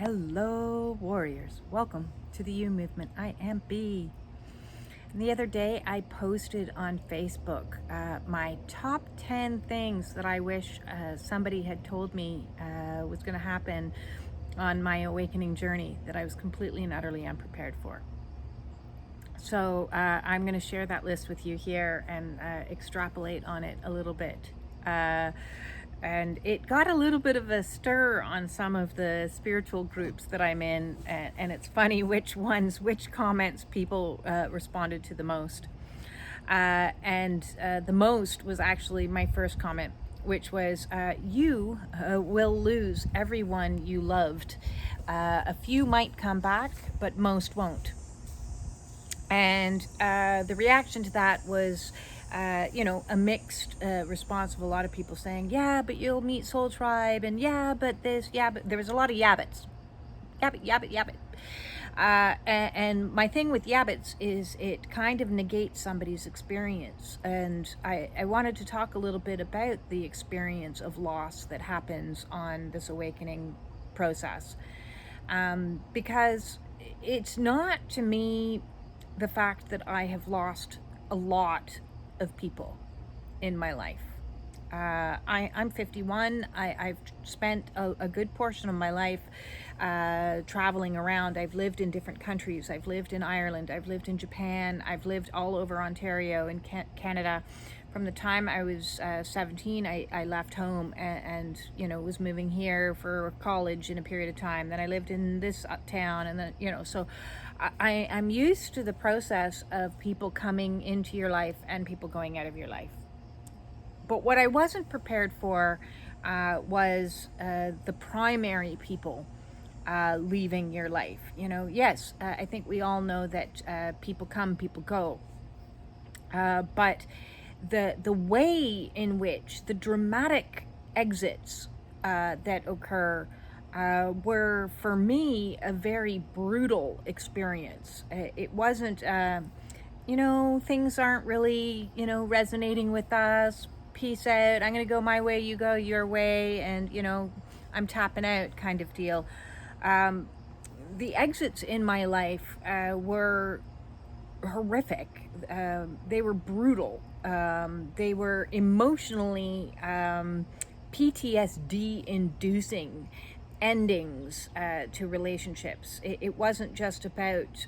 Hello, warriors. Welcome to the You Movement. I am B. And the other day, I posted on Facebook my top 10 things that I wish somebody had told me was going to happen on my awakening journey that I was completely and utterly unprepared for. So I'm going to share that list with you here and extrapolate on it a little bit. And it got a little bit of a stir on some of the spiritual groups that I'm in, and it's funny which comments people responded to the most. And the most was actually my first comment, which was, you will lose everyone you loved. A few might come back, but most won't. And the reaction to that was, a mixed response of a lot of people saying, yeah, but you'll meet Soul Tribe, and yeah, but this, yeah, but there was a lot of yabbits. Yabbit. And my thing with yabbits is it kind of negates somebody's experience. And I wanted to talk a little bit about the experience of loss that happens on this awakening process. Because it's not, to me, the fact that I have lost a lot of people in my life. I'm 51. I've spent a good portion of my life traveling around. I've lived in different countries. I've lived in Ireland. I've lived in Japan. I've lived all over Ontario and Canada. From the time I was 17, I left home and was moving here for college in a period of time. Then I lived in this town, and then, so I'm used to the process of people coming into your life and people going out of your life. But what I wasn't prepared for was the primary people leaving your life. Yes, I think we all know that people come, people go. But the way in which the dramatic exits that occur were, for me, a very brutal experience. It wasn't, things aren't really, resonating with us. Peace out. I'm going to go my way, you go your way, and, I'm tapping out kind of deal. The exits in my life were horrific. They were brutal. They were emotionally PTSD inducing endings to relationships. It wasn't just about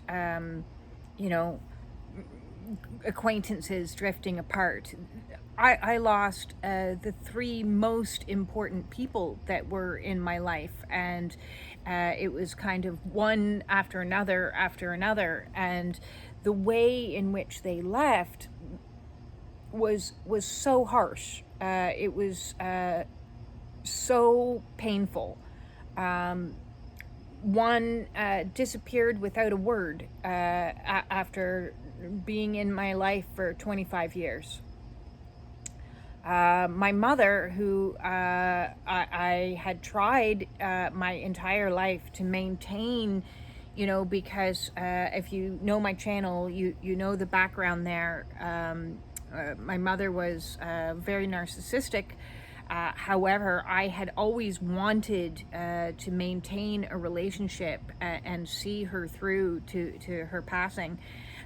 acquaintances drifting apart. I lost the three most important people that were in my life, and it was kind of one after another, and the way in which they left was so harsh. It was so painful. One disappeared without a word after being in my life for 25 years. My mother, who I had tried my entire life to maintain, because if you know my channel, you know the background there. My mother was very narcissistic. However, I had always wanted to maintain a relationship and see her through to her passing.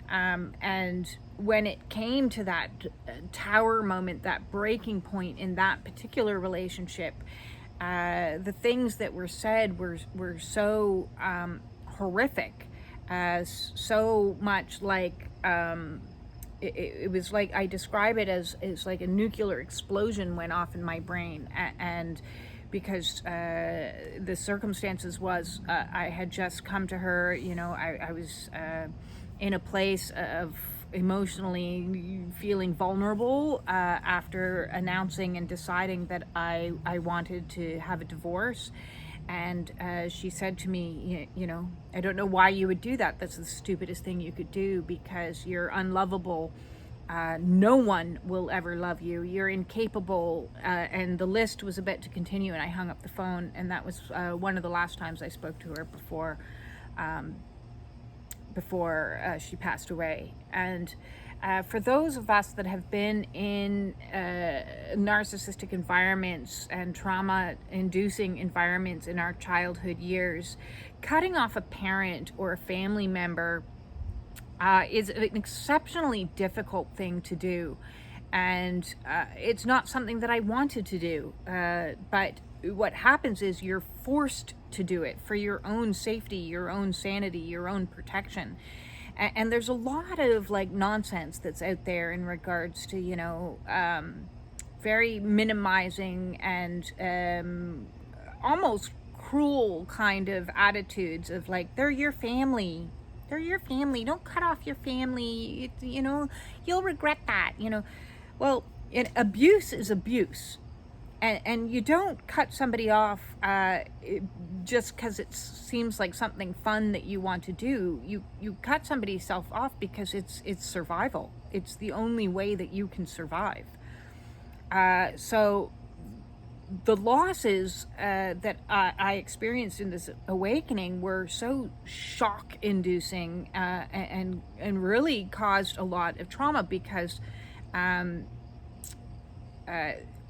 And when it came to that tower moment, that breaking point in that particular relationship, the things that were said were so horrific, so much like it was like, I describe it as like a nuclear explosion went off in my brain, and because the circumstances was I had just come to her, I was in a place of emotionally feeling vulnerable after announcing and deciding that I wanted to have a divorce. And she said to me, I don't know why you would do that. That's the stupidest thing you could do, because you're unlovable. No one will ever love you. You're incapable. And the list was about to continue, and I hung up the phone. And that was one of the last times I spoke to her before she passed away. And For those of us that have been in narcissistic environments and trauma-inducing environments in our childhood years, cutting off a parent or a family member is an exceptionally difficult thing to do. And it's not something that I wanted to do. But what happens is you're forced to do it for your own safety, your own sanity, your own protection. And there's a lot of like nonsense that's out there in regards to, very minimizing and almost cruel kind of attitudes of like, they're your family. They're your family. Don't cut off your family. You'll regret that, Well, abuse is abuse. And you don't cut somebody off just because it seems like something fun that you want to do. You cut somebody's self off because it's survival. It's the only way that you can survive. So the losses that I experienced in this awakening were so shock-inducing and really caused a lot of trauma because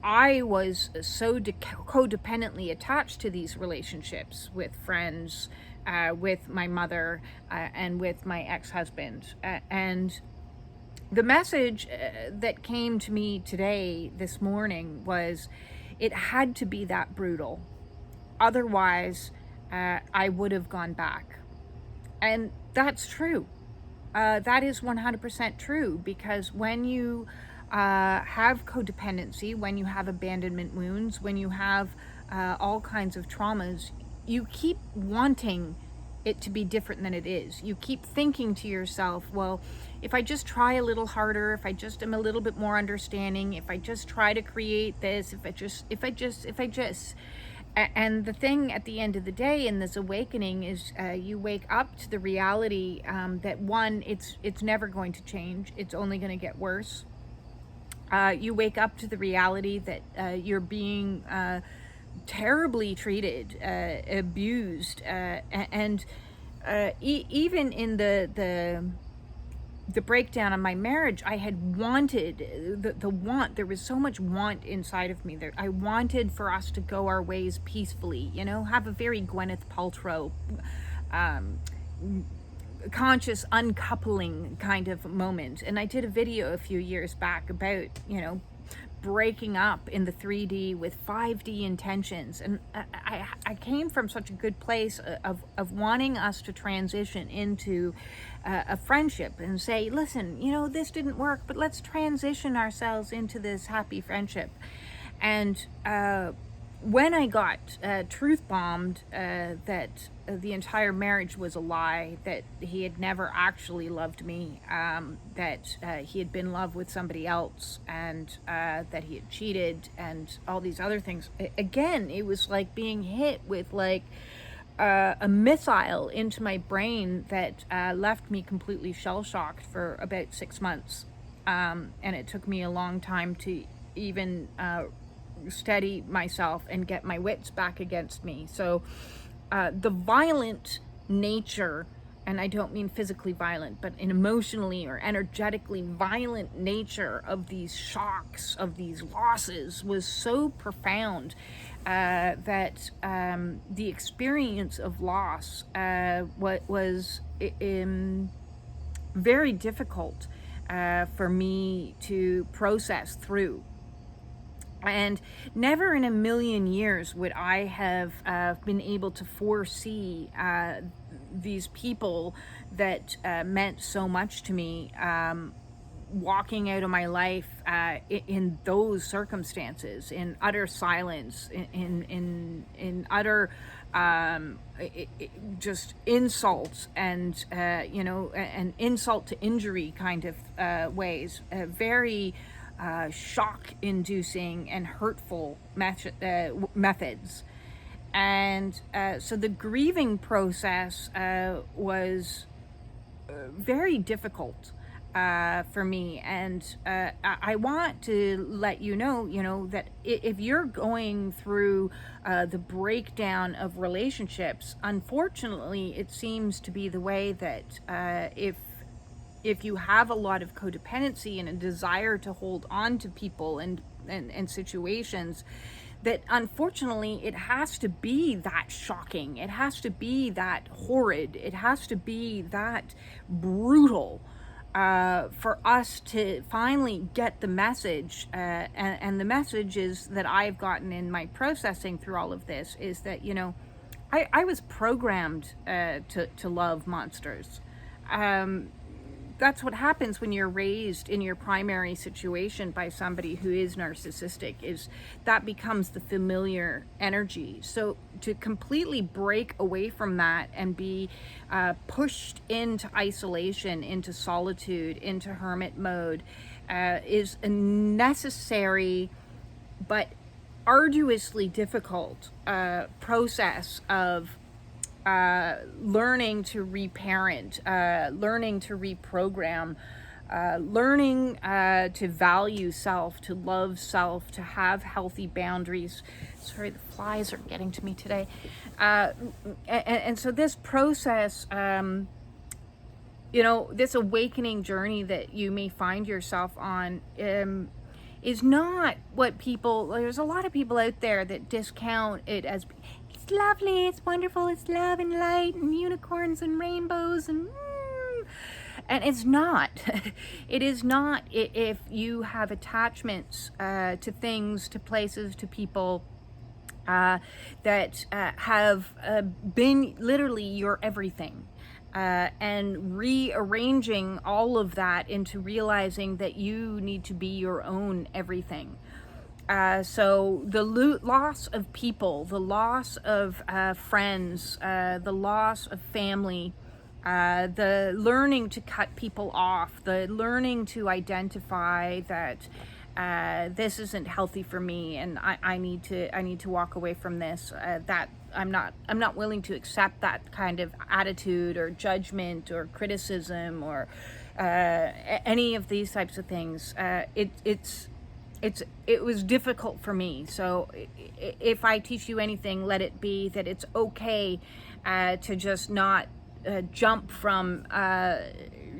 I was so codependently attached to these relationships with friends, with my mother, and with my ex-husband. And the message that came to me today, this morning, was it had to be that brutal. Otherwise, I would have gone back. And that's true. That is 100% true, because when you have codependency, when you have abandonment wounds, when you have all kinds of traumas, you keep wanting it to be different than it is. You keep thinking to yourself, well, if I just try a little harder, if I just am a little bit more understanding, if I just try to create this, if I just. And the thing at the end of the day in this awakening is you wake up to the reality that one, it's never going to change. It's only going to get worse. You wake up to the reality that you're being terribly treated, abused, and even in the breakdown of my marriage, I had wanted the want. There was so much want inside of me. I wanted for us to go our ways peacefully, have a very Gwyneth Paltrow conscious uncoupling kind of moment. And I did a video a few years back about, breaking up in the 3D with 5D intentions. And I came from such a good place of wanting us to transition into a friendship and say, listen, this didn't work, but let's transition ourselves into this happy friendship. And when I got truth bombed that the entire marriage was a lie, that he had never actually loved me, that he had been in love with somebody else, and that he had cheated and all these other things, again, it was like being hit with like a missile into my brain that left me completely shell-shocked for about 6 months. And it took me a long time to even steady myself and get my wits back against me. So the violent nature, and I don't mean physically violent, but an emotionally or energetically violent nature of these shocks, of these losses, was so profound that the experience of loss was very difficult for me to process through. And never in a million years would I have been able to foresee these people that meant so much to me walking out of my life in those circumstances, in utter silence, in utter just insults and an insult to injury kind of ways, very shock-inducing and hurtful methods. And so the grieving process was very difficult for me. And I want to let you know that if you're going through the breakdown of relationships, unfortunately, it seems to be the way that if if you have a lot of codependency and a desire to hold on to people and situations, that unfortunately it has to be that shocking, it has to be that horrid, it has to be that brutal for us to finally get the message. And the message is that I've gotten in my processing through all of this is that, you know, I was programmed to love monsters. That's what happens when you're raised in your primary situation by somebody who is narcissistic, is that becomes the familiar energy. So to completely break away from that and be pushed into isolation, into solitude, into hermit mode is a necessary but arduously difficult process of learning to reparent, learning to reprogram, learning to value self, to love self, to have healthy boundaries. Sorry, the flies are getting to me today. And so this process, you know, this awakening journey that you may find yourself on is not what people, there's a lot of people out there that discount it as, it's lovely, it's wonderful, it's love and light and unicorns and rainbows and it's not. It is not. If you have attachments to things, to places, to people that have been literally your everything. And rearranging all of that into realizing that you need to be your own everything. So the loss of people, the loss of friends, the loss of family, the learning to cut people off, the learning to identify that this isn't healthy for me, and I need to walk away from this. That I'm not willing to accept that kind of attitude or judgment or criticism or any of these types of things. It was difficult for me. So if I teach you anything, let it be that it's okay to just not jump from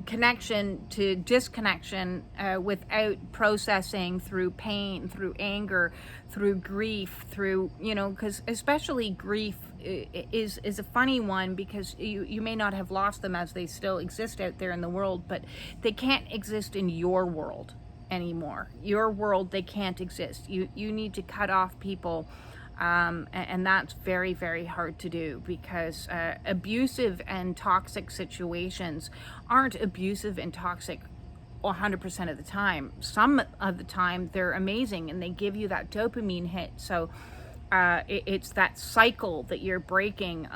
connection to disconnection without processing through pain, through anger, through grief, through, you know, because especially grief is a funny one, because you may not have lost them as they still exist out there in the world, but they can't exist in your world anymore. Your world, they can't exist. You need to cut off people. And that's very, very hard to do, because abusive and toxic situations aren't abusive and toxic 100% of the time. Some of the time they're amazing and they give you that dopamine hit. So it's that cycle that you're breaking.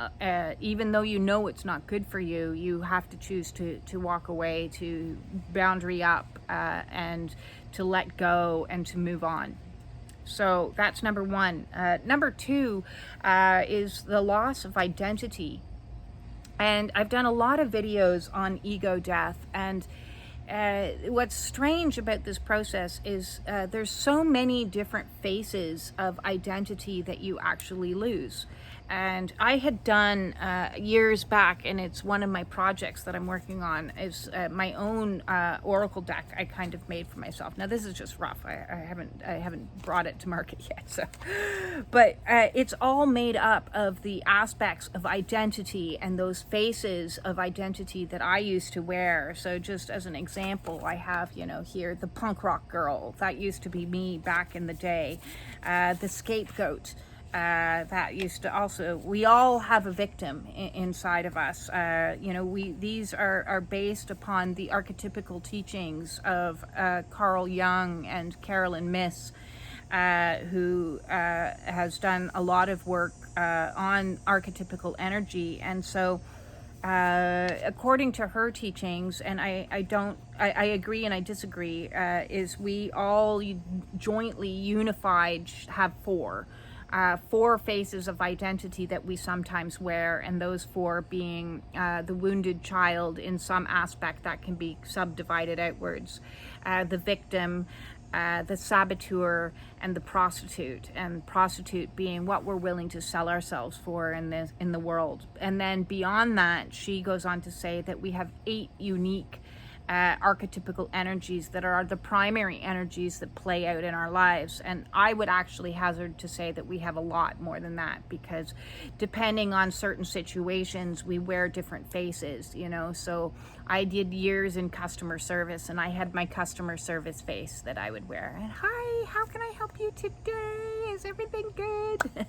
Even though you know it's not good for you, you have to choose to walk away, to boundary up, and to let go and to move on. So that's number one. Number two is the loss of identity. And I've done a lot of videos on ego death. And what's strange about this process is there's so many different faces of identity that you actually lose. And I had done years back, and it's one of my projects that I'm working on, is my own oracle deck I kind of made for myself. Now this is just rough. I haven't brought it to market yet. So, but it's all made up of the aspects of identity and those faces of identity that I used to wear. So just as an example, I have, you know, here the punk rock girl. That used to be me back in the day. The scapegoat. That used to also, we all have a victim inside of us. You know, these are based upon the archetypical teachings of Carl Jung and Carolyn Myss, who has done a lot of work on archetypical energy. And so according to her teachings, and I agree and I disagree, is we all jointly unified have four faces of identity that we sometimes wear, and those four being the wounded child in some aspect that can be subdivided outwards, the victim, the saboteur, and the prostitute. And prostitute being what we're willing to sell ourselves for in the world. And then beyond that, she goes on to say that we have 8 unique archetypical energies that are the primary energies that play out in our lives. And I would actually hazard to say that we have a lot more than that, because depending on certain situations, we wear different faces, you know. So I did years in customer service, and I had my customer service face that I would wear. And, hi, how can I help you today? Is everything good?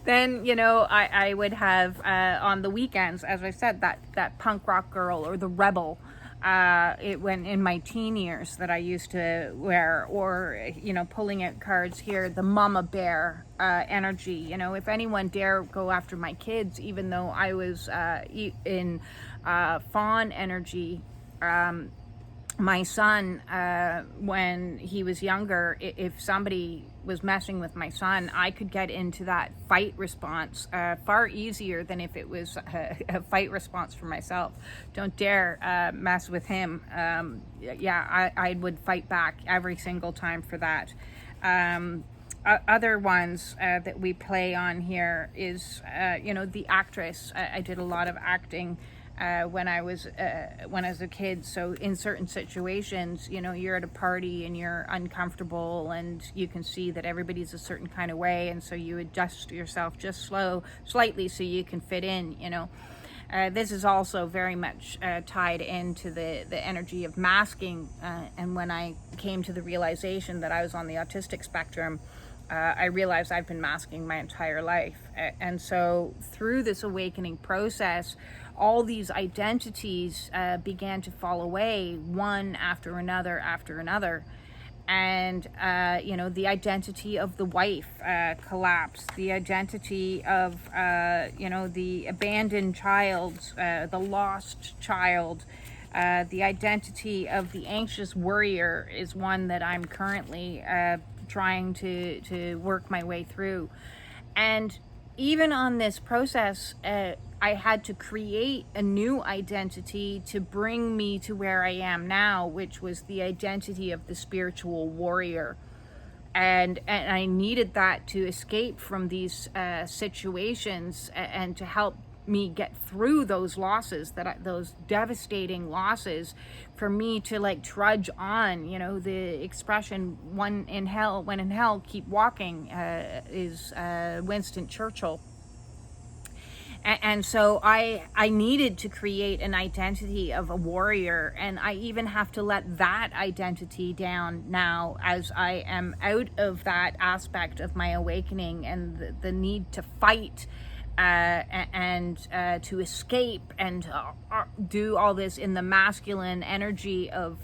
Then, you know, I would have on the weekends, as I said, that punk rock girl or the rebel. It went in my teen years that I used to wear, or, you know, pulling out cards here, the mama bear energy. You know, if anyone dare go after my kids, even though I was in fawn energy, my son, when he was younger, if somebody was messing with my son, I could get into that fight response far easier than if it was a fight response for myself. Don't dare mess with him. Yeah, I would fight back every single time for that. Other ones that we play on here is, you know, the actress. I did a lot of acting when I was a kid. So in certain situations, you know, you're at a party and you're uncomfortable, and you can see that everybody's a certain kind of way, and so you adjust yourself just slightly so you can fit in, you know. This is also very much tied into the energy of masking, and when I came to the realization that I was on the autistic spectrum, I realized I've been masking my entire life. And so through this awakening process, all these identities began to fall away, one after another after another. And, you know, the identity of the wife collapsed, the identity of, you know, the abandoned child, the lost child, the identity of the anxious worrier is one that I'm currently trying to work my way through. And even on this process, I had to create a new identity to bring me to where I am now, which was the identity of the spiritual warrior. And I needed that to escape from these situations and to help me get through those losses, those devastating losses, for me to like trudge on. You know, the expression when in hell keep walking is Winston Churchill. And so I needed to create an identity of a warrior, and I even have to let that identity down now as I am out of that aspect of my awakening, and the need to fight and to escape and do all this in the masculine energy of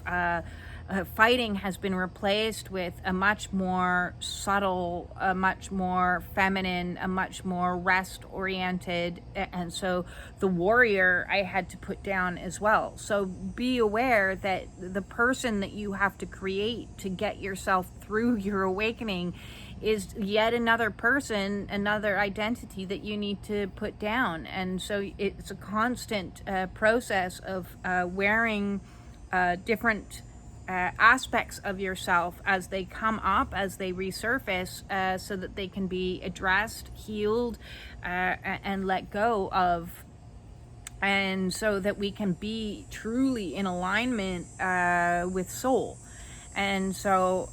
fighting has been replaced with a much more subtle, a much more feminine, a much more rest oriented. And so the warrior I had to put down as well. So be aware that the person that you have to create to get yourself through your awakening is yet another person, another identity that you need to put down. And so it's a constant process of wearing different aspects of yourself as they come up, as they resurface, so that they can be addressed, healed, and let go of, and so that we can be truly in alignment with soul. And so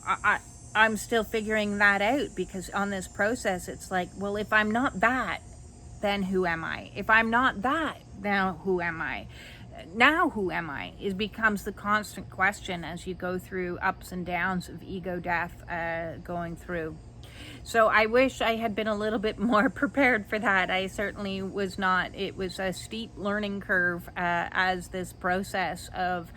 I'm still figuring that out, because on this process it's like, well, if I'm not that, then who am I? If I'm not that, now who am I? Now who am I? It becomes the constant question as you go through ups and downs of ego death going through. So I wish I had been a little bit more prepared for that. I certainly was not. It was a steep learning curve as this process of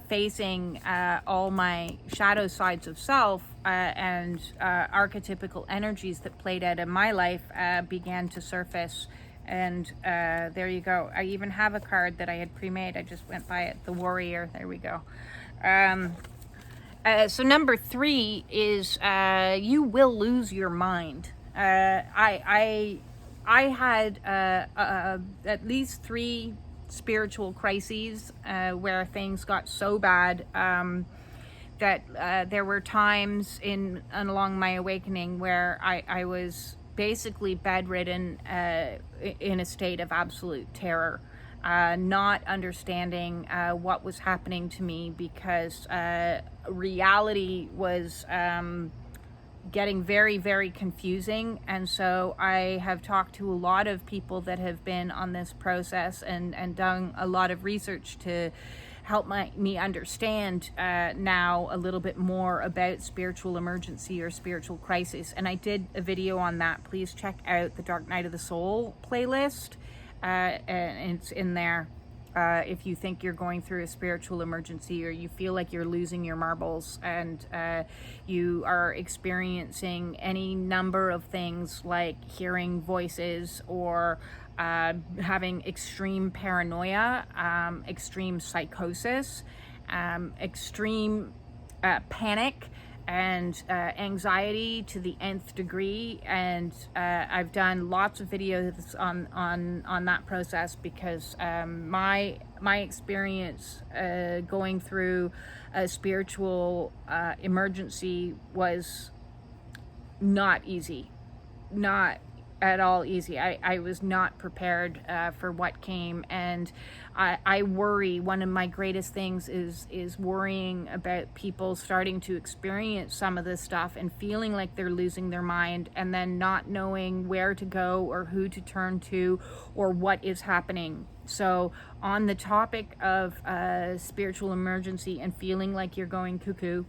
facing all my shadow sides of self and archetypical energies that played out in my life began to surface. And there you go. I even have a card that I had pre-made. I just went by it, the warrior. There we go. So number 3 is you will lose your mind. I had at least 3 spiritual crises where things got so bad that there were times along my awakening where I was basically bedridden in a state of absolute terror. not understanding what was happening to me, because reality was getting very, very confusing. And so I have talked to a lot of people that have been on this process and done a lot of research to help me understand now a little bit more about spiritual emergency or spiritual crisis. And I did a video on that. Please check out the Dark Night of the Soul playlist, and it's in there. If you think you're going through a spiritual emergency, or you feel like you're losing your marbles, and you are experiencing any number of things like hearing voices, or having extreme paranoia, extreme psychosis, extreme panic, and anxiety to the nth degree. And I've done lots of videos on that process, because my experience going through a spiritual emergency was not easy, not at all easy. I was not prepared for what came, and I worry. One of my greatest things is worrying about people starting to experience some of this stuff and feeling like they're losing their mind, and then not knowing where to go or who to turn to or what is happening. So on the topic of spiritual emergency and feeling like you're going cuckoo,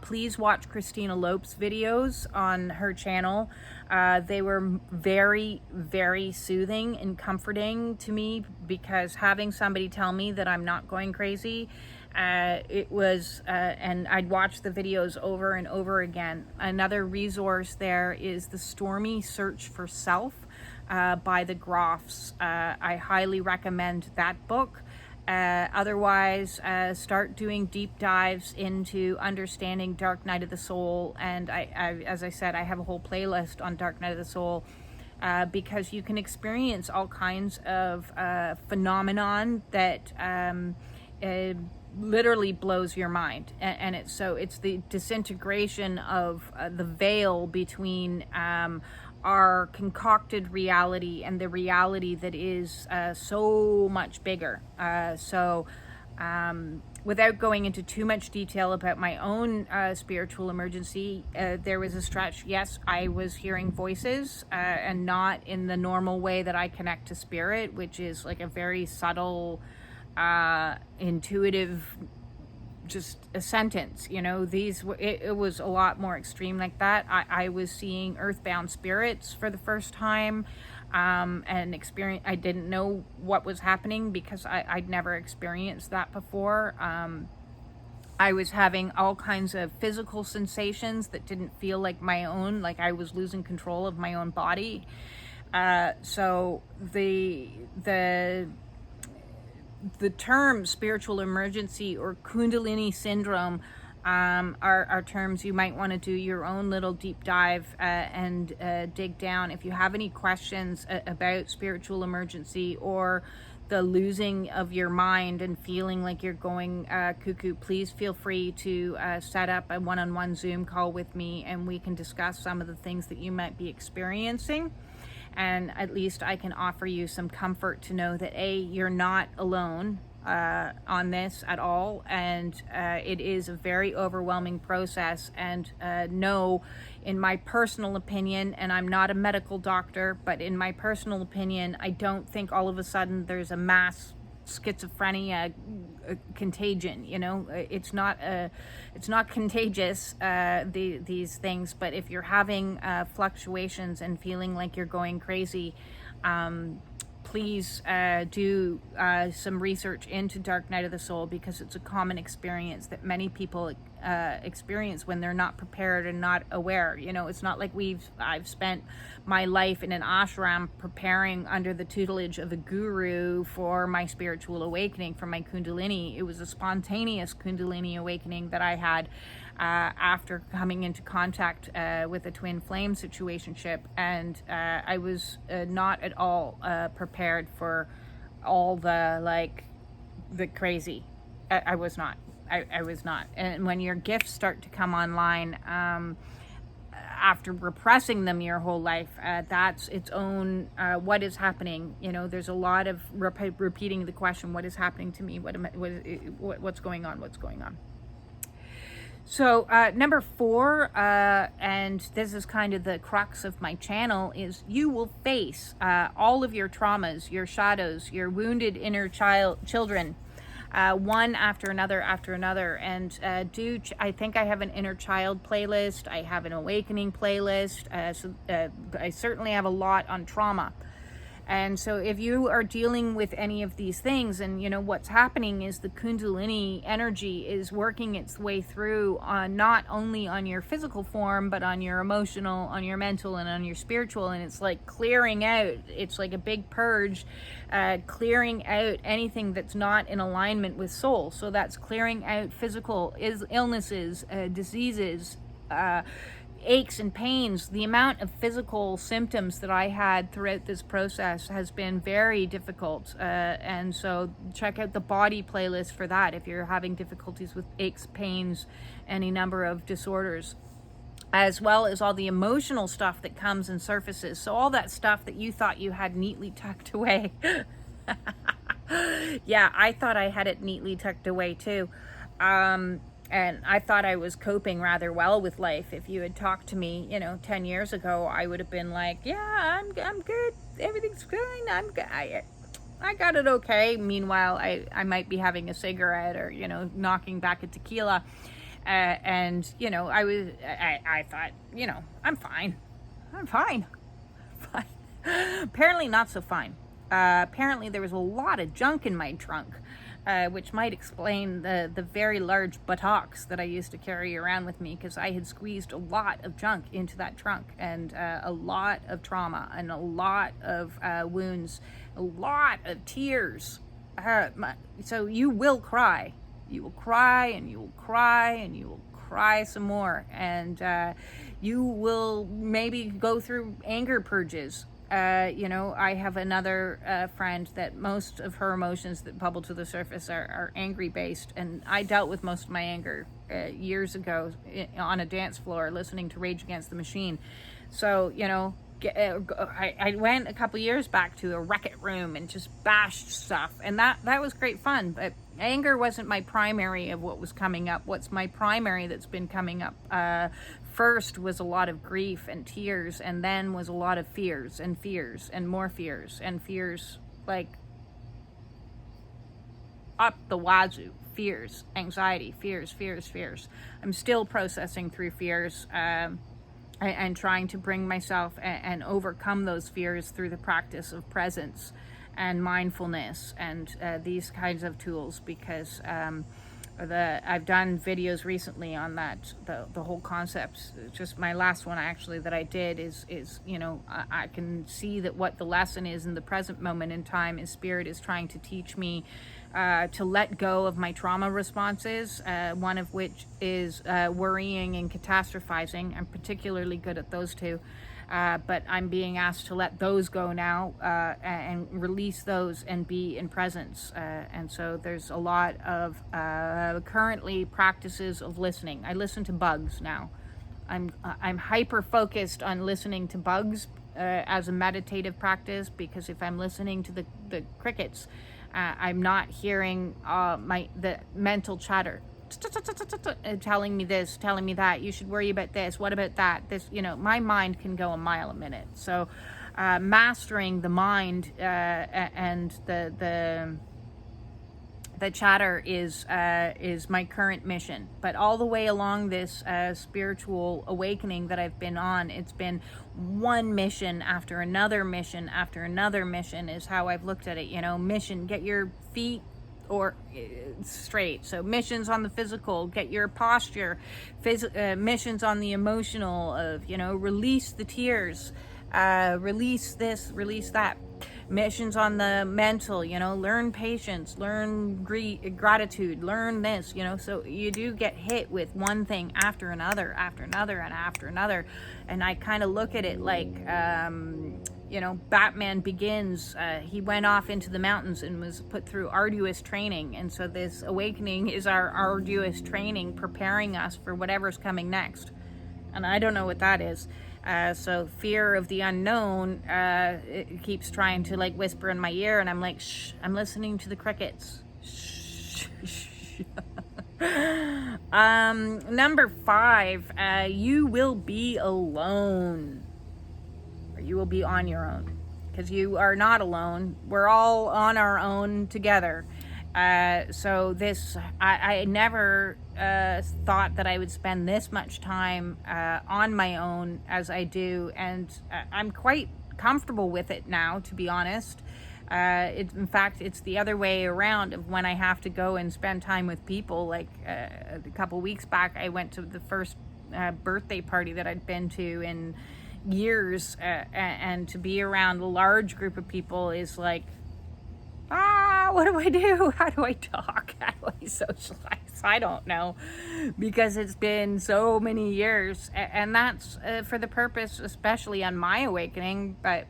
please watch Christina Lope's videos on her channel. They were very, very soothing and comforting to me, because having somebody tell me that I'm not going crazy, it was, and I'd watch the videos over and over again. Another resource there is The Stormy Search for Self by the Groffs. I highly recommend that book. Otherwise, start doing deep dives into understanding Dark Night of the Soul. And I, as I said, I have a whole playlist on Dark Night of the Soul, because you can experience all kinds of phenomenon that literally blows your mind. And it's the disintegration of the veil between our concocted reality and the reality that is so much bigger. Without going into too much detail about my own spiritual emergency, there was a stretch, yes, I was hearing voices, and not in the normal way that I connect to spirit, which is like a very subtle, intuitive, just a sentence, it was a lot more extreme like that. I was seeing earthbound spirits for the first time, and experience. I didn't know what was happening, because I'd never experienced that before. I was having all kinds of physical sensations that didn't feel like my own, like I was losing control of my own body. So the term spiritual emergency or Kundalini syndrome are terms you might want to do your own little deep dive and dig down. If you have any questions about spiritual emergency or the losing of your mind and feeling like you're going cuckoo, please feel free to set up a one-on-one Zoom call with me, and we can discuss some of the things that you might be experiencing. And at least I can offer you some comfort to know that you're not alone on this at all, and it is a very overwhelming process. And no, in my personal opinion, and I'm not a medical doctor, but in my personal opinion, I don't think all of a sudden there's a mass schizophrenia contagion. It's not contagious, these things. But if you're having fluctuations and feeling like you're going crazy, please do some research into Dark Night of the Soul, because it's a common experience that many people experience when they're not prepared and not aware. It's not like I've spent my life in an ashram preparing under the tutelage of a guru for my spiritual awakening, for my Kundalini. It was a spontaneous Kundalini awakening that I had after coming into contact with a twin flame situationship, and I was not at all prepared for all the crazy. I was not. I was not. And when your gifts start to come online, after repressing them your whole life, that's its own, what is happening? There's a lot of repeating the question, what is happening to me? What's going on? What's going on? So number 4, and this is kind of the crux of my channel, is you will face all of your traumas, your shadows, your wounded inner children, one after another, and I think I have an inner child playlist, I have an awakening playlist, so I certainly have a lot on trauma. And so if you are dealing with any of these things, and what's happening is the Kundalini energy is working its way through not only on your physical form, but on your emotional, on your mental, and on your spiritual. And it's like clearing out, it's like a big purge, clearing out anything that's not in alignment with soul. So that's clearing out physical illnesses, diseases, aches and pains. The amount of physical symptoms that I had throughout this process has been very difficult, and so check out the body playlist for that if you're having difficulties with aches, pains, any number of disorders, as well as all the emotional stuff that comes and surfaces. So all that stuff that you thought you had neatly tucked away. Yeah, I thought I had it neatly tucked away too. And I thought I was coping rather well with life. If you had talked to me, 10 years ago, I would have been like, yeah, I'm good. Everything's fine. I got it okay. Meanwhile, I might be having a cigarette or, knocking back a tequila. And, I thought, I'm fine. Fine. Apparently not so fine. Apparently there was a lot of junk in my trunk. Which might explain the very large buttocks that I used to carry around with me, because I had squeezed a lot of junk into that trunk, and a lot of trauma, and a lot of wounds, a lot of tears. So you will cry. You will cry, and you will cry, and you will cry some more, and you will maybe go through anger purges. I have another friend that most of her emotions that bubble to the surface are angry based, and I dealt with most of my anger years ago on a dance floor listening to Rage Against the Machine. So I went a couple years back to a Wreck-It room and just bashed stuff, and that was great fun. But anger wasn't my primary of what was coming up. What's my primary that's been coming up first was a lot of grief and tears, and then was a lot of fears and more fears, and fears like up the wazoo. Fears, anxiety, fears. I'm still processing through fears and trying to bring myself and overcome those fears through the practice of presence and mindfulness and these kinds of tools, because I've done videos recently on that, the whole concept. Just my last one actually that I did is I can see that what the lesson is in the present moment in time is Spirit is trying to teach me to let go of my trauma responses, one of which is worrying and catastrophizing. I'm particularly good at those two. But I'm being asked to let those go now and release those and be in presence. And so there's a lot of currently practices of listening. I listen to bugs now. I'm hyper focused on listening to bugs as a meditative practice, because if I'm listening to the crickets, I'm not hearing the mental chatter. Telling me this, telling me that, you should worry about this, what about that, this, my mind can go a mile a minute. So mastering the mind and the chatter is my current mission. But all the way along this spiritual awakening that I've been on, it's been one mission after another mission after another mission is how I've looked at it. Mission, get your feet or straight. So missions on the physical, get your posture, missions on the emotional of, release the tears, release this, release that. Missions on the mental, learn patience, learn gratitude, learn this, so you do get hit with one thing after another, and after another. And I kind of look at it like, Batman Begins, he went off into the mountains and was put through arduous training. And so this awakening is our arduous training, preparing us for whatever's coming next. and I don't know what that is. So fear of the unknown, it keeps trying to like whisper in my ear, and I'm like, shh, I'm listening to the crickets. Shh, shh. Number 5, you will be alone, or you will be on your own, because you are not alone. We're all on our own together. So this, I never thought that I would spend this much time on my own as I do, and I'm quite comfortable with it now, to be honest. In fact, it's the other way around of when I have to go and spend time with people. Like a couple weeks back, I went to the first birthday party that I'd been to in years, and to be around a large group of people is like, what do I do? How do I talk? How do I socialize? I don't know, because it's been so many years, and that's for the purpose, especially on my awakening, but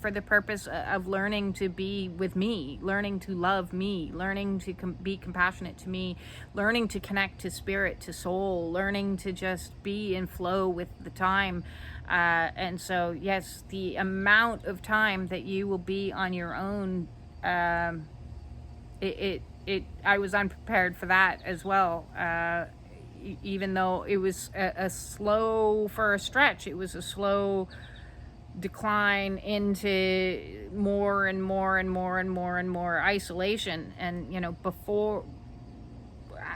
for the purpose of learning to be with me, learning to love me, learning to be compassionate to me, learning to connect to spirit, to soul, learning to just be in flow with the time. And so, yes, the amount of time that you will be on your own, I was unprepared for that as well. Even though it was a slow, for a stretch, it was a slow decline into more and more and more and more and more isolation. And before,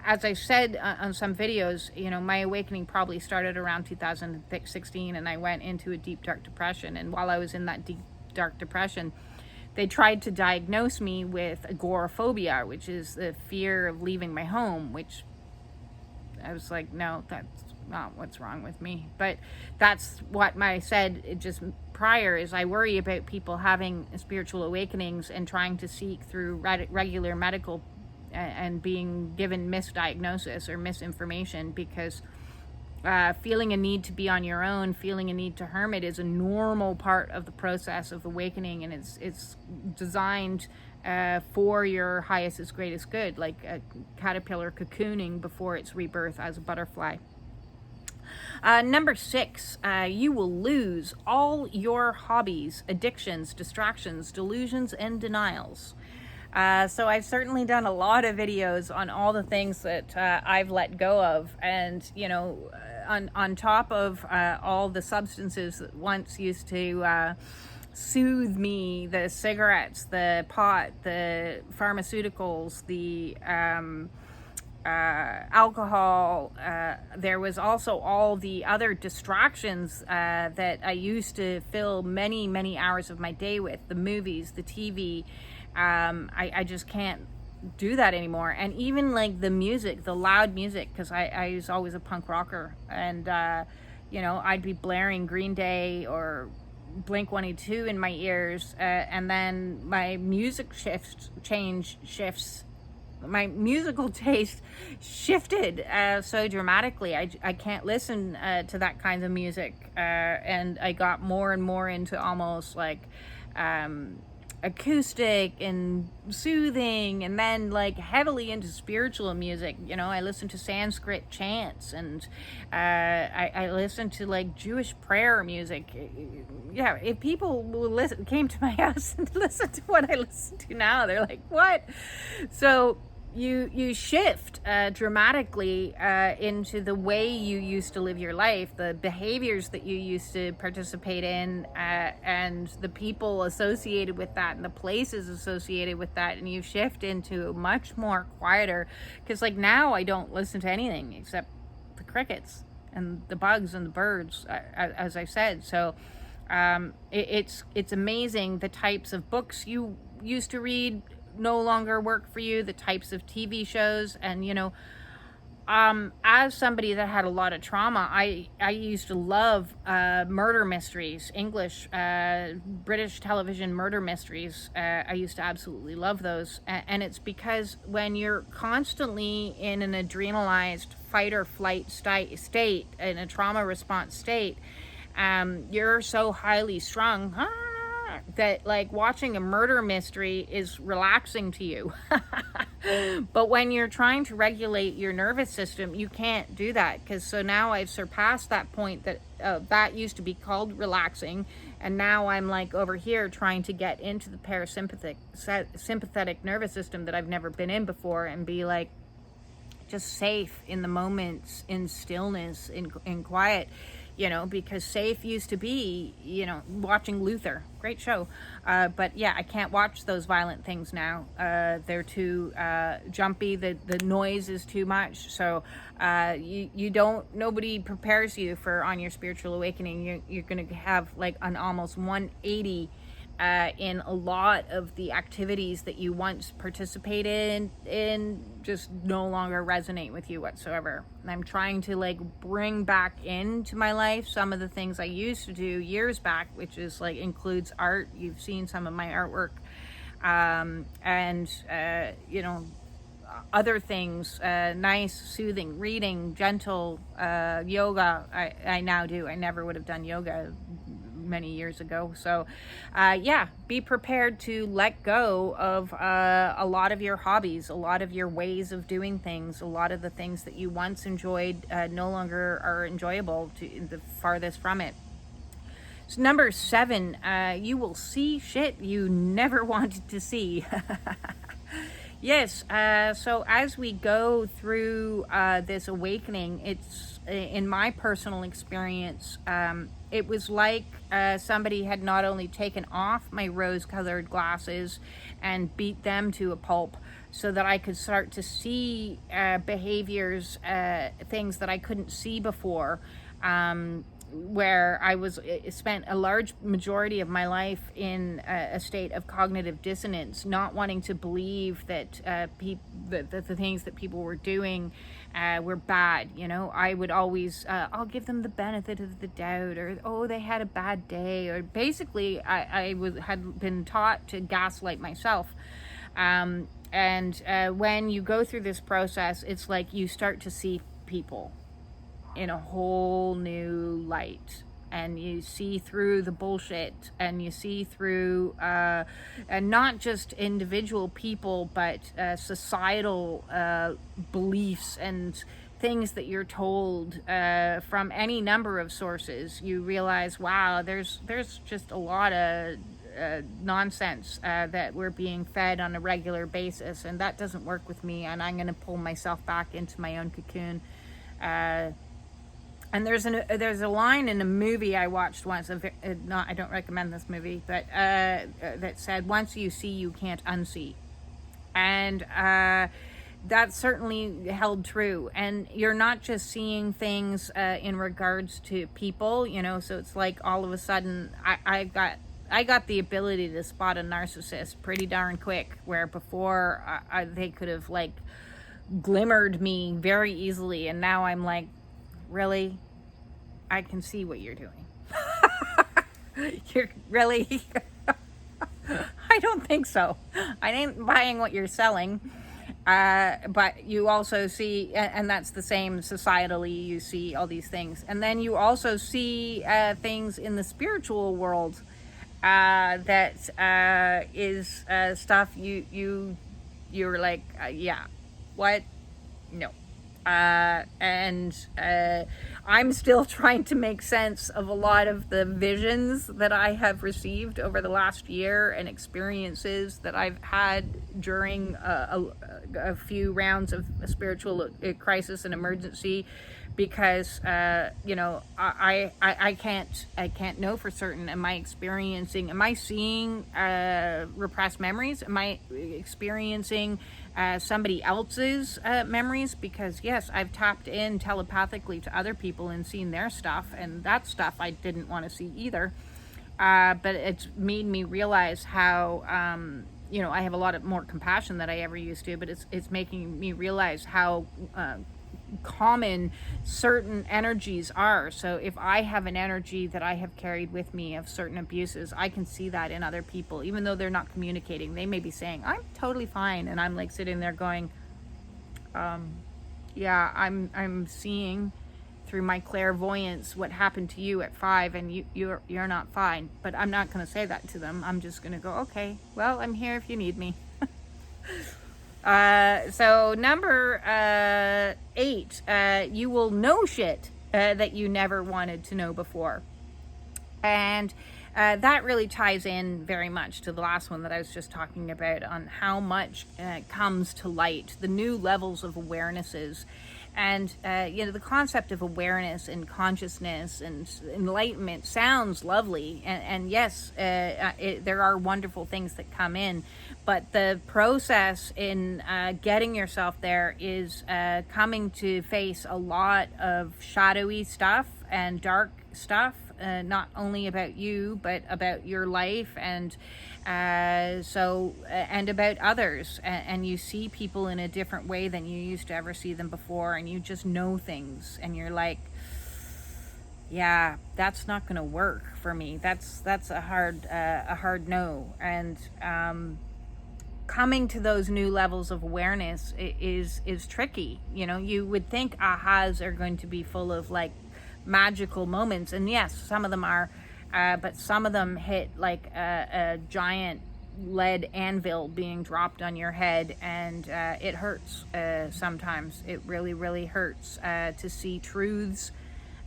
as I said on some videos, my awakening probably started around 2016, and I went into a deep dark depression. And while I was in that deep dark depression, they tried to diagnose me with agoraphobia, which is the fear of leaving my home, which I was like, no, that's not what's wrong with me. But that's what I said just prior, is I worry about people having spiritual awakenings and trying to seek through regular medical and being given misdiagnosis or misinformation, because feeling a need to be on your own, feeling a need to hermit, is a normal part of the process of awakening, and it's designed for your highest, greatest good, like a caterpillar cocooning before its rebirth as a butterfly. Number 6, you will lose all your hobbies, addictions, distractions, delusions, and denials. So I've certainly done a lot of videos on all the things that I've let go of, and on top of all the substances that once used to soothe me, the cigarettes, the pot, the pharmaceuticals, the alcohol, there was also all the other distractions that I used to fill many, many hours of my day with, the movies, the TV. I just can't do that anymore. And even like the music, the loud music, because I was always a punk rocker, and I'd be blaring Green Day or Blink-182 in my ears, and then my music shifts. My musical taste shifted so dramatically. I can't listen to that kind of music, and I got more and more into almost like acoustic and soothing, and then like heavily into spiritual music. I listen to Sanskrit chants, and I listen to like Jewish prayer music. Yeah, if people came to my house and listened to what I listen to now, they're like, what? So you shift dramatically into the way you used to live your life, the behaviors that you used to participate in, and the people associated with that, and the places associated with that, and you shift into much more quieter, because like now I don't listen to anything except the crickets and the bugs and the birds, as I said. So it's amazing the types of books you used to read no longer work for you, the types of TV shows. And as somebody that had a lot of trauma, I used to love murder mysteries, English, British television murder mysteries. I used to absolutely love those. And it's because when you're constantly in an adrenalized fight or flight state, in a trauma response state, you're so highly strung that like watching a murder mystery is relaxing to you. But when you're trying to regulate your nervous system, you can't do that, because so now I've surpassed that point that that used to be called relaxing, and now I'm like over here trying to get into the sympathetic nervous system that I've never been in before, and be like just safe in the moments, in stillness, in quiet. Because safe used to be, watching Luther. Great show. But yeah, I can't watch those violent things now. They're too jumpy. The noise is too much. So nobody prepares you for on your spiritual awakening. You're going to have like an almost 180 in a lot of the activities that you once participated in just no longer resonate with you whatsoever. And I'm trying to like bring back into my life some of the things I used to do years back, which is like includes art. You've seen some of my artwork, and other things, nice, soothing, reading, gentle, yoga. I now do. I never would have done yoga many years ago. So be prepared to let go of a lot of your hobbies, a lot of your ways of doing things, a lot of the things that you once enjoyed no longer are enjoyable, to the farthest from it. So number 7, you will see shit you never wanted to see. Yes, so as we go through this awakening, it's, in my personal experience, it was like somebody had not only taken off my rose-colored glasses and beat them to a pulp, so that I could start to see behaviors, things that I couldn't see before, where I spent a large majority of my life in a state of cognitive dissonance, not wanting to believe that the things that people were doing were bad. I would always, I'll give them the benefit of the doubt, or, oh, they had a bad day, or basically I had been taught to gaslight myself. And when you go through this process, it's like you start to see people in a whole new light, and you see through the bullshit, and you see through and not just individual people, but societal beliefs and things that you're told from any number of sources. You realize, wow, there's just a lot of nonsense that we're being fed on a regular basis, and that doesn't work with me, and I'm going to pull myself back into my own cocoon. And there's a line in a movie I watched once. I don't recommend this movie, but that said, "Once you see, you can't unsee," and that certainly held true. And you're not just seeing things in regards to people, So it's like all of a sudden, I got the ability to spot a narcissist pretty darn quick, where before they could have like glimmered me very easily, and now I'm like, really? I can see what you're doing. You're really? I don't think so. I ain't buying what you're selling. But you also see, and that's the same societally, you see all these things. And then you also see things in the spiritual world that is stuff you're like, yeah, what? No. And I'm still trying to make sense of a lot of the visions that I have received over the last year, and experiences that I've had during a few rounds of a spiritual crisis and emergency, because I can't know for certain. Am I seeing repressed memories? Am I experiencing somebody else's memories? Because yes, I've tapped in telepathically to other people and seen their stuff, and that stuff I didn't want to see either. But it's made me realize how I have a lot of more compassion than I ever used to, but it's making me realize how common certain energies are. So if I have an energy that I have carried with me of certain abuses, I can see that in other people, even though they're not communicating. They may be saying, I'm totally fine, and I'm like sitting there going, yeah, I'm seeing through my clairvoyance what happened to you at 5, and you're not fine. But I'm not going to say that to them. I'm just going to go, okay, well, I'm here if you need me. So number 8, you will know shit that you never wanted to know before. And that really ties in very much to the last one that I was just talking about, on how much comes to light, the new levels of awarenesses. And, the concept of awareness and consciousness and enlightenment sounds lovely. And yes, there are wonderful things that come in. But the process in getting yourself there is coming to face a lot of shadowy stuff and dark stuff, not only about you, but about your life, and and about others, and you see people in a different way than you used to ever see them before, and you just know things, and you're like, yeah, that's not going to work for me. That's a hard no. And coming to those new levels of awareness is tricky. You would think ahas are going to be full of like magical moments, and yes, some of them are, but some of them hit like a giant lead anvil being dropped on your head, and it hurts. Sometimes it really hurts to see truths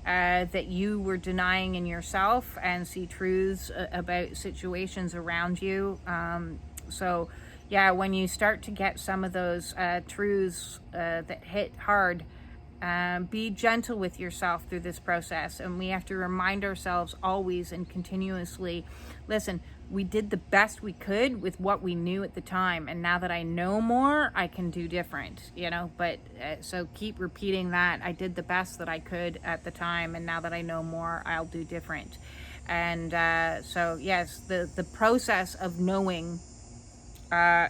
that you were denying in yourself, and see truths about situations around you. So yeah, when you start to get some of those truths that hit hard, be gentle with yourself through this process. And we have to remind ourselves always and continuously, listen, we did the best we could with what we knew at the time, and now that I know more, I can do different, but so keep repeating that. I did the best that I could at the time, and now that I know more, I'll do different. And so yes, the process of knowing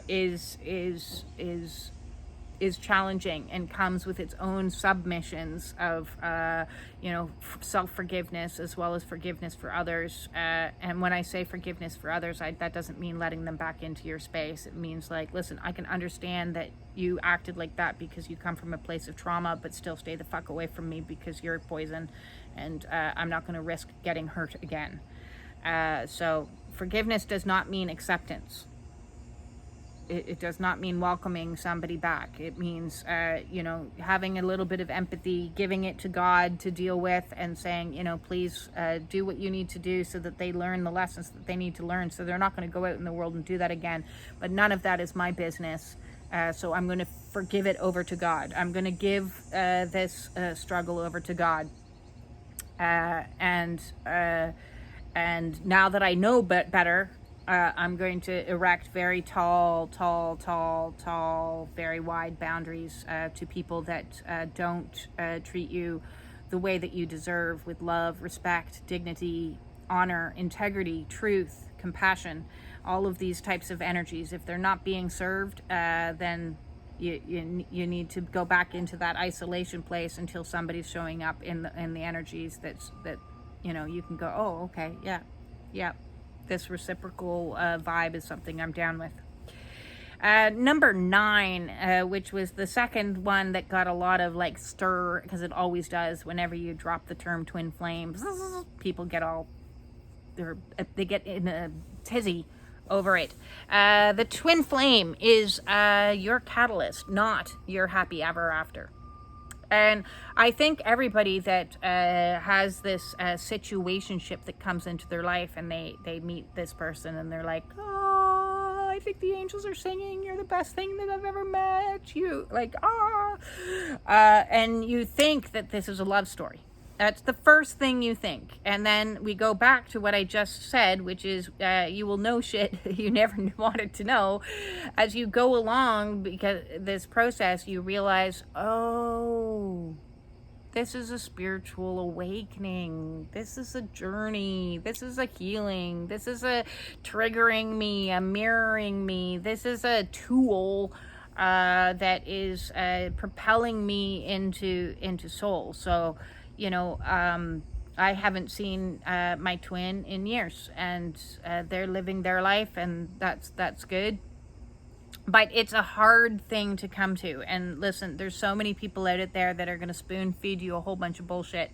is challenging, and comes with its own submissions of self-forgiveness as well as forgiveness for others. And when I say forgiveness for others, that doesn't mean letting them back into your space. It means like, listen, I can understand that you acted like that because you come from a place of trauma, but still stay the fuck away from me because you're poison, and I'm not going to risk getting hurt again. So forgiveness does not mean acceptance. It does not mean welcoming somebody back. It means, having a little bit of empathy, giving it to God to deal with, and saying, please do what you need to do so that they learn the lessons that they need to learn, so they're not going to go out in the world and do that again. But none of that is my business. So I'm going to forgive it over to God. I'm going to give this struggle over to God. And now that I know better, I'm going to erect very tall, very wide boundaries to people that don't treat you the way that you deserve, with love, respect, dignity, honor, integrity, truth, compassion, all of these types of energies. If they're not being served, then you need to go back into that isolation place until somebody's showing up in the energies that you can go, oh, okay, yeah. This reciprocal vibe is something I'm down with. Number 9, which was the second one that got a lot of like stir, because it always does whenever you drop the term twin flames. People get they get in a tizzy over it. The twin flame is your catalyst, not your happy ever after. And I think everybody that has this situationship that comes into their life, and they meet this person, and they're like, oh, I think the angels are singing, you're the best thing that I've ever met. You like, and you think that this is a love story. That's the first thing you think. And then we go back to what I just said, which is you will know shit you never wanted to know. As you go along, because this process, you realize, oh, this is a spiritual awakening. This is a journey. This is a healing. This is a triggering me, a mirroring me. This is a tool that is propelling me into soul. So, I haven't seen my twin in years, and they're living their life, and that's good. But it's a hard thing to come to. And listen, there's so many people out there that are going to spoon feed you a whole bunch of bullshit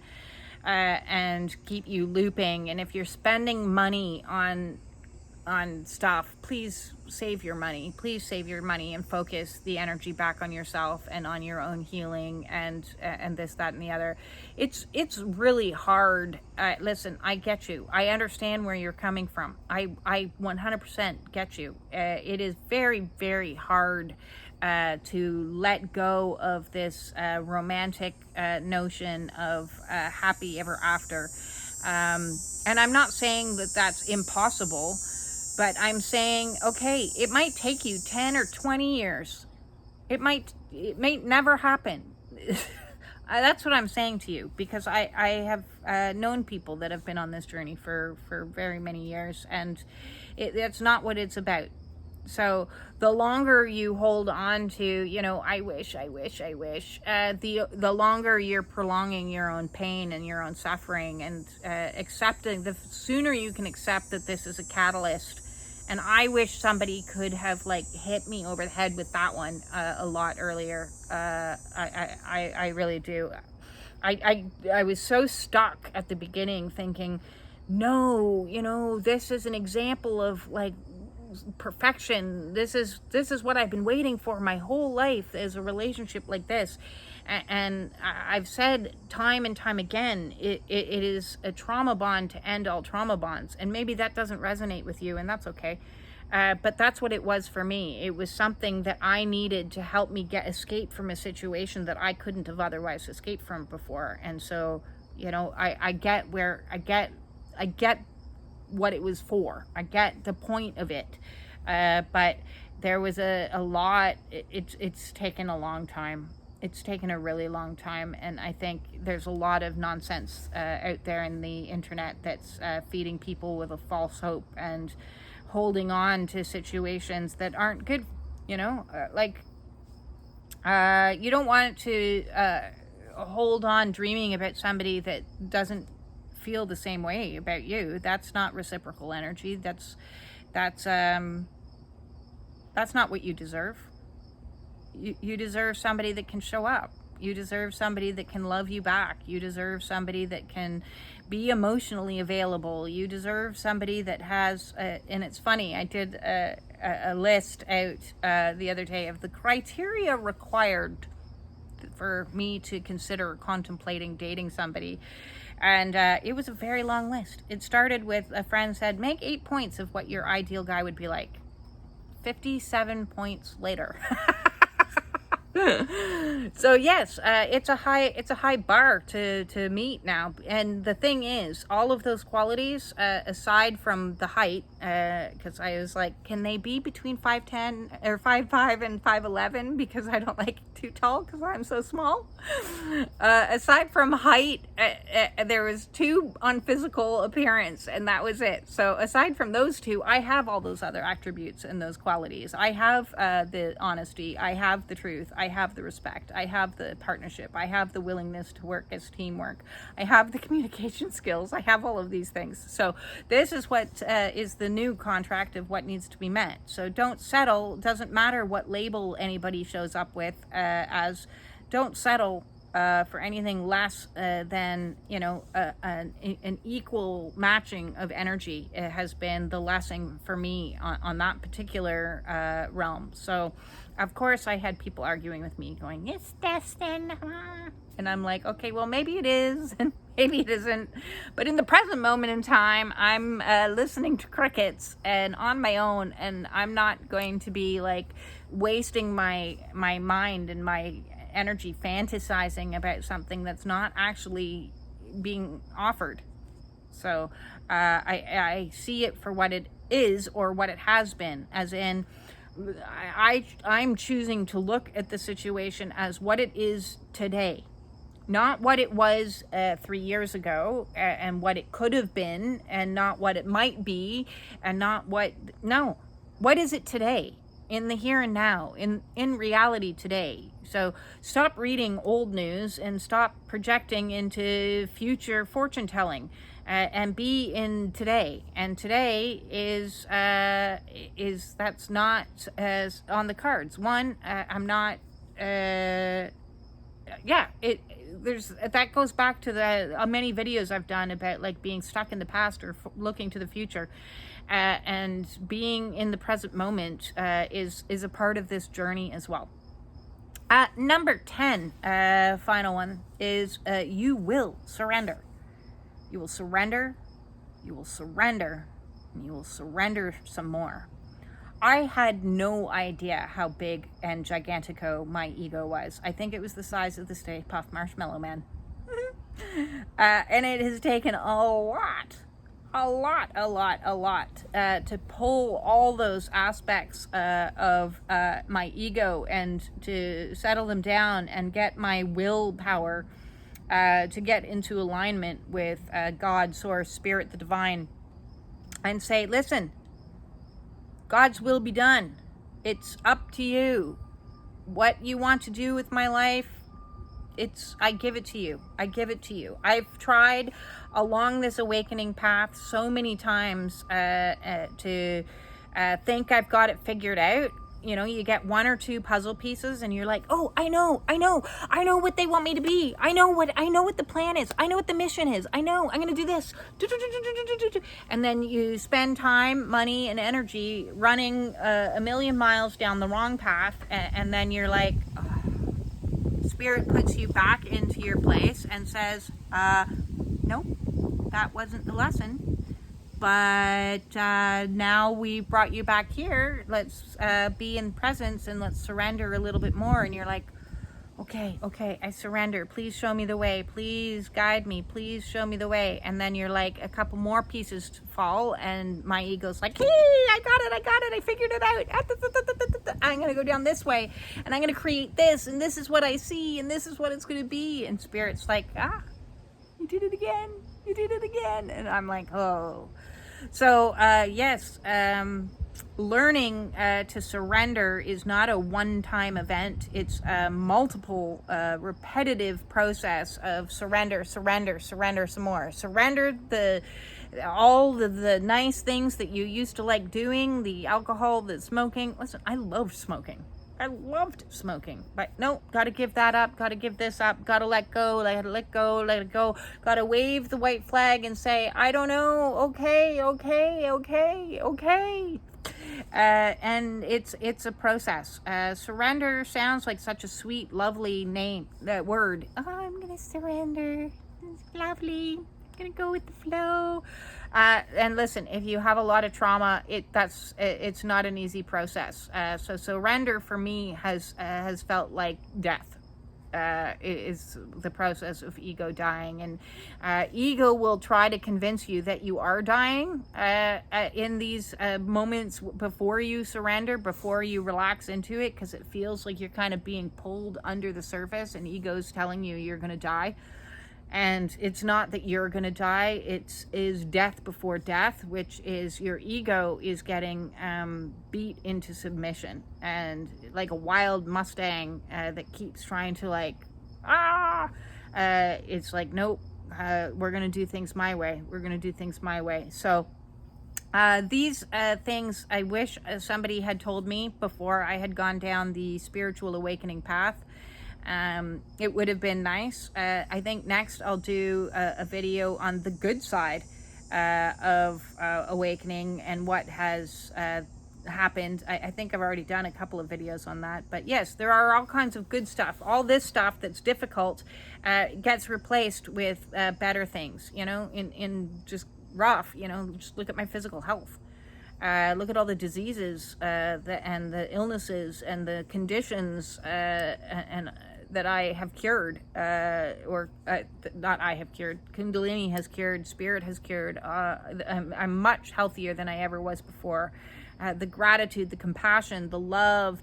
and keep you looping. And if you're spending money on on stuff, please save your money. Please save your money and focus the energy back on yourself and on your own healing and this, that, and the other. It's really hard. Listen, I get you. I understand where you're coming from. I 100% get you. It is very, very hard to let go of this romantic notion of happy ever after. And I'm not saying that that's impossible, but I'm saying, okay, it might take you 10 or 20 years. It may never happen. That's what I'm saying to you, because I have known people that have been on this journey for very many years, and that's not what it's about. So the longer you hold on to, I wish, the longer you're prolonging your own pain and your own suffering, and the sooner you can accept that this is a catalyst. And I wish somebody could have hit me over the head with that one a lot earlier. I really do. I was so stuck at the beginning thinking, no, this is an example of perfection. This is what I've been waiting for my whole life, is a relationship like this. And I've said time and time again, it is a trauma bond to end all trauma bonds. And maybe that doesn't resonate with you, and that's okay. But that's what it was for me. It was something that I needed to help me escape from a situation that I couldn't have otherwise escaped from before. And so, I get what it was for. I get the point of it. But there was a lot. It's taken a long time. It's taken a really long time, and I think there's a lot of nonsense out there in the internet that's feeding people with a false hope and holding on to situations that aren't good. You don't want to hold on dreaming about somebody that doesn't feel the same way about you. That's not reciprocal energy. That's not what you deserve. You deserve somebody that can show up. You deserve somebody that can love you back. You deserve somebody that can be emotionally available. You deserve somebody that has, and it's funny, I did a list out the other day of the criteria required for me to consider contemplating dating somebody. And it was a very long list. It started with a friend said, make 8 points of what your ideal guy would be like. 57 points later. So yes, it's a high bar to meet now. And the thing is, all of those qualities, aside from the height, because I was like, can they be between 5'10" or 5'5" and 5'11", because I don't like too tall because I'm so small. Aside from height, there was 2 on physical appearance, and that was it. So aside from those 2, I have all those other attributes and those qualities. I have the honesty, I have the truth, I have the respect, I have the partnership, I have the willingness to work as teamwork, I have the communication skills, I have all of these things. So this is what is the new contract of what needs to be met. So don't settle. Doesn't matter what label anybody shows up with, don't settle for anything less than an equal matching of energy. It has been the lesson for me on that particular realm. So of course I had people arguing with me going, it's destined, and I'm like, okay, well, maybe it is and maybe it isn't, but in the present moment in time, I'm listening to crickets and on my own, and I'm not going to be wasting my mind and my energy fantasizing about something that's not actually being offered. So I see it for what it is, or what it has been, as in I'm choosing to look at the situation as what it is today, not what it was 3 years ago, and what it could have been, and not what it might be, and not what is it today, in the here and now, in reality today. So stop reading old news and stop projecting into future fortune telling, and be in today. And today is that's not as on the cards. One, I'm not. That goes back to the many videos I've done about being stuck in the past or looking to the future. and being in the present moment is a part of this journey as well. Number 10, final one, is you will surrender. You will surrender, you will surrender, and you will surrender some more. I had no idea how big and gigantico my ego was. I think it was the size of the Stay Puft Marshmallow Man. And it has taken a lot to pull all those aspects of my ego and to settle them down and get my willpower to get into alignment with God, Source, Spirit, the Divine, and say, listen, God's will be done. It's up to you. What you want to do with my life, I give it to you. I give it to you. I've tried along this awakening path so many times to think I've got it figured out. You know, you get one or two puzzle pieces and you're like, oh, I know what they want me to be. I know what the plan is. I know what the mission is. I know I'm going to do this. And then you spend time, money, and energy running a million miles down the wrong path. And then you're like, oh. Spirit puts you back into your place and says, nope, that wasn't the lesson. But now we brought you back here. Let's be in presence and let's surrender a little bit more. And you're like, okay, I surrender. Please show me the way. Please guide me. Please show me the way. And then you're like, a couple more pieces fall and my ego's like, hey, I got it. I figured it out. I'm going to go down this way and I'm going to create this. And this is what I see. And this is what it's going to be. And Spirit's like, you did it again. You did it again. And I'm like, oh. So, yes, learning to surrender is not a one-time event. It's a multiple, repetitive process of surrender some more. Surrender all the nice things that you used to like doing, the alcohol, the smoking. Listen, I loved smoking. I loved smoking, but no, gotta give that up, gotta give this up, gotta let go, let it go, gotta wave the white flag and say, I don't know, okay. And it's a process. Surrender sounds like such a sweet, lovely word. Oh, I'm gonna surrender, it's lovely, I'm gonna go with the flow. And listen, if you have a lot of trauma, it's not an easy process. So surrender for me has felt like death. Is the process of ego dying, and ego will try to convince you that you are dying in these moments before you surrender, before you relax into it, because it feels like you're kind of being pulled under the surface, and ego's telling you you're going to die. And it's not that you're going to die. It is death before death, which is your ego is getting beat into submission. And like a wild Mustang that keeps trying to it's like, nope, we're going to do things my way. We're going to do things my way. So these things I wish somebody had told me before I had gone down the spiritual awakening path. It would have been nice. I think next I'll do a video on the good side of awakening and what has happened. I think I've already done a couple of videos on that. But yes, there are all kinds of good stuff. All this stuff that's difficult gets replaced with better things, in just rough, just look at my physical health. Look at all the diseases and the illnesses and the conditions and that I have cured, not I have cured. Kundalini has cured. Spirit has cured. I'm much healthier than I ever was before. The gratitude, the compassion, the love,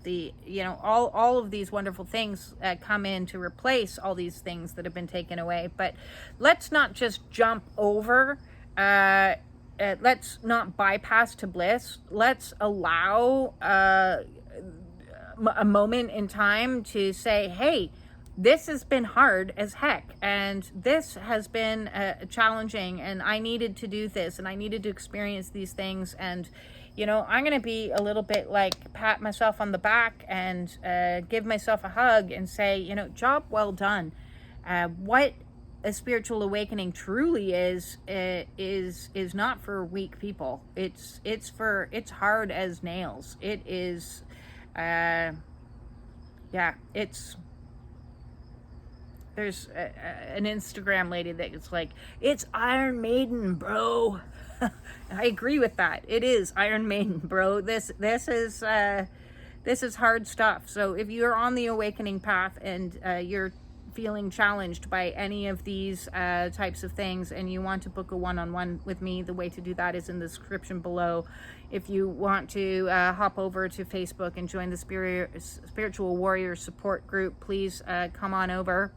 all of these wonderful things come in to replace all these things that have been taken away. But let's not just jump over. Let's not bypass to bliss. Let's allow a moment in time to say, hey, this has been hard as heck, and this has been challenging, and I needed to do this, and I needed to experience these things, and I'm going to be a little bit like pat myself on the back and give myself a hug and say, job well done. What a spiritual awakening truly is not for weak people. It's hard as nails. It is, yeah, there's an Instagram lady that's like, it's Iron Maiden, bro. I agree with that. It is Iron Maiden, bro. This is hard stuff. So if you're on the awakening path and you're feeling challenged by any of these types of things and you want to book a one-on-one with me, the way to do that is in the description below. If you want to hop over to Facebook and join the Spiritual Warrior Support Group, please come on over.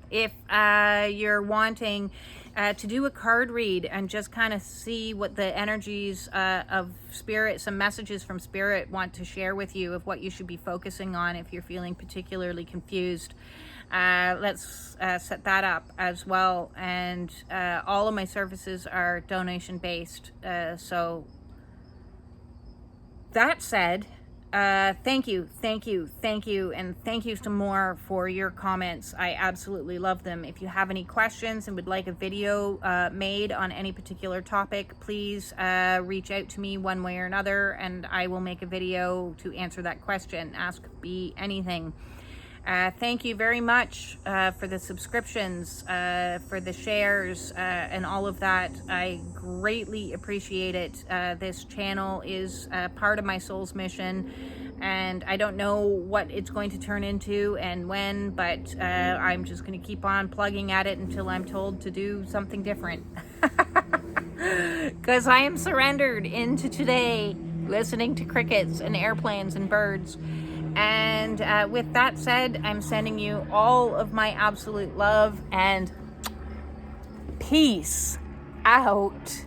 If you're wanting to do a card read and just kind of see what the energies of spirit, some messages from spirit want to share with you of what you should be focusing on if you're feeling particularly confused, let's set that up as well. And all of my services are donation based. So that said, thank you, and thank you some more for your comments. I absolutely love them. If you have any questions and would like a video made on any particular topic, please reach out to me one way or another, and I will make a video to answer that question. Ask me anything. Thank you very much for the subscriptions, for the shares, and all of that. I greatly appreciate it. This channel is part of my soul's mission, and I don't know what it's going to turn into and when, but I'm just going to keep on plugging at it until I'm told to do something different. Because I am surrendered into today, listening to crickets and airplanes and birds. And with that said, I'm sending you all of my absolute love and peace out.